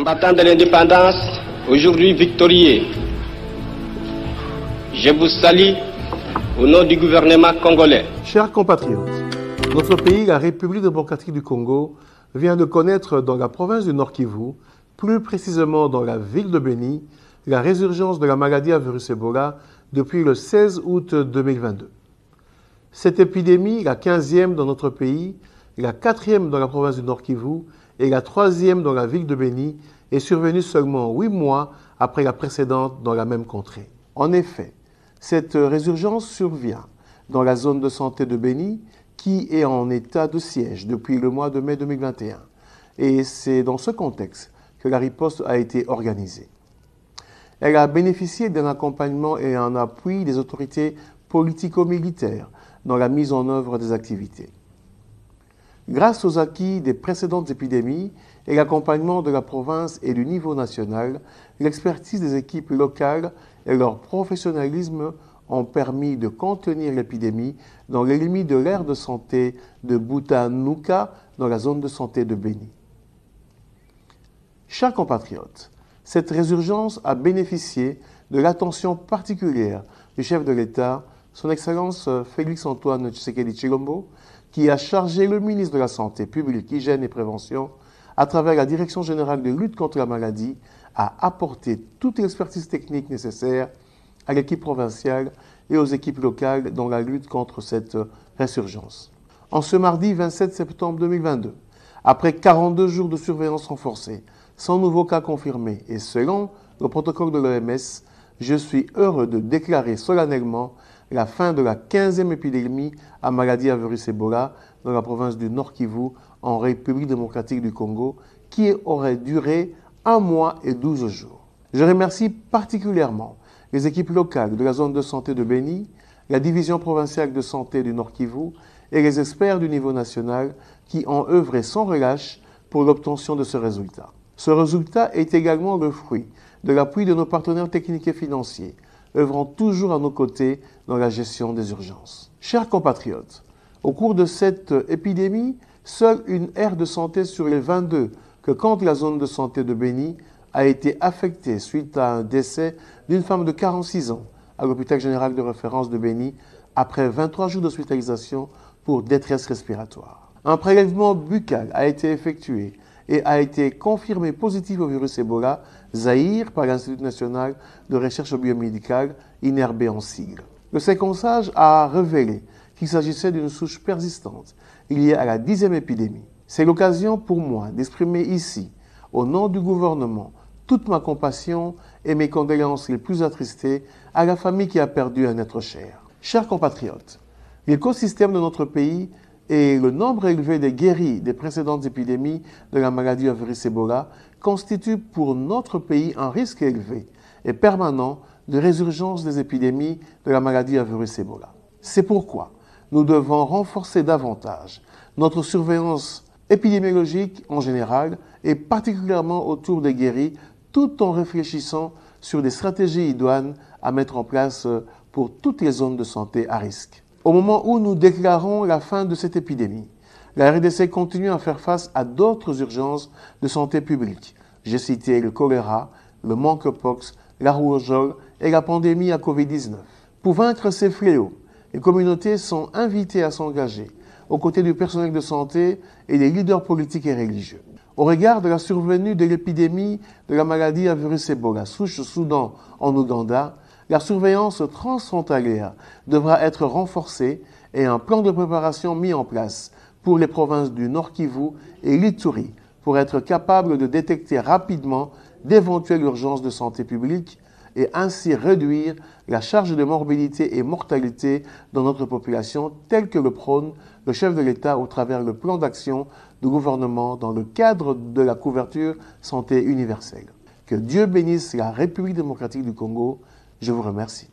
Combattants de l'indépendance, aujourd'hui victorieux, je vous salue au nom du gouvernement congolais. Chers compatriotes, notre pays, la République démocratique du Congo, vient de connaître dans la province du Nord Kivu, plus précisément dans la ville de Beni, la résurgence de la maladie à virus Ebola depuis le 16 août 2022. Cette épidémie, la 15e dans notre pays, la 4e dans la province du Nord Kivu et la 3e dans la ville de Beni, est survenue seulement 8 mois après la précédente dans la même contrée. En effet, cette résurgence survient dans la zone de santé de Beni, qui est en état de siège depuis le mois de mai 2021. Et c'est dans ce contexte que la riposte a été organisée. Elle a bénéficié d'un accompagnement et un appui des autorités politico-militaires dans la mise en œuvre des activités. Grâce aux acquis des précédentes épidémies et l'accompagnement de la province et du niveau national, l'expertise des équipes locales et leur professionnalisme ont permis de contenir l'épidémie dans les limites de l'aire de santé de Butanuka dans la zone de santé de Beni. Chers compatriotes, cette résurgence a bénéficié de l'attention particulière du chef de l'État, son Excellence Félix-Antoine Tshisekedi Tshilombo, qui a chargé le ministre de la Santé publique, Hygiène et Prévention, à travers la Direction générale de lutte contre la maladie, à apporter toute l'expertise technique nécessaire à l'équipe provinciale et aux équipes locales dans la lutte contre cette résurgence. En ce mardi 27 septembre 2022, après 42 jours de surveillance renforcée, sans nouveaux cas confirmés et selon le protocole de l'OMS, je suis heureux de déclarer solennellement la fin de la 15e épidémie à maladie à virus Ebola dans la province du Nord Kivu en République démocratique du Congo, qui aurait duré 1 mois et 12 jours. Je remercie particulièrement les équipes locales de la zone de santé de Beni, la division provinciale de santé du Nord Kivu et les experts du niveau national qui ont œuvré sans relâche pour l'obtention de ce résultat. Ce résultat est également le fruit de l'appui de nos partenaires techniques et financiers, œuvrant toujours à nos côtés dans la gestion des urgences. Chers compatriotes, au cours de cette épidémie, seule une aire de santé sur les 22 que compte la zone de santé de Beni a été affectée suite à un décès d'une femme de 46 ans à l'hôpital général de référence de Beni après 23 jours d'hospitalisation pour détresse respiratoire. Un prélèvement buccal a été effectué et a été confirmé positif au virus Ebola, Zaïre, par l'Institut national de recherche biomédicale, INRB en sigle. Le séquençage a révélé qu'il s'agissait d'une souche persistante liée à la 10e épidémie. C'est l'occasion pour moi d'exprimer ici, au nom du gouvernement, toute ma compassion et mes condoléances les plus attristées à la famille qui a perdu un être cher. Chers compatriotes, l'écosystème de notre pays et le nombre élevé des guéris des précédentes épidémies de la maladie à virus Ebola constituent pour notre pays un risque élevé et permanent de résurgence des épidémies de la maladie à virus Ebola. C'est pourquoi nous devons renforcer davantage notre surveillance épidémiologique en général et particulièrement autour des guéris, tout en réfléchissant sur des stratégies idoines à mettre en place pour toutes les zones de santé à risque. Au moment où nous déclarons la fin de cette épidémie, la RDC continue à faire face à d'autres urgences de santé publique. J'ai cité le choléra, le monkeypox, la rougeole et la pandémie à Covid-19. Pour vaincre ces fléaux, les communautés sont invitées à s'engager aux côtés du personnel de santé et des leaders politiques et religieux. Au regard de la survenue de l'épidémie de la maladie à virus Ebola, souche Soudan en Ouganda, la surveillance transfrontalière devra être renforcée et un plan de préparation mis en place pour les provinces du Nord Kivu et l'Ituri pour être capable de détecter rapidement d'éventuelles urgences de santé publique et ainsi réduire la charge de morbidité et mortalité dans notre population telle que le prône le chef de l'État au travers le plan d'action du gouvernement dans le cadre de la couverture santé universelle. Que Dieu bénisse la République démocratique du Congo. Je vous remercie.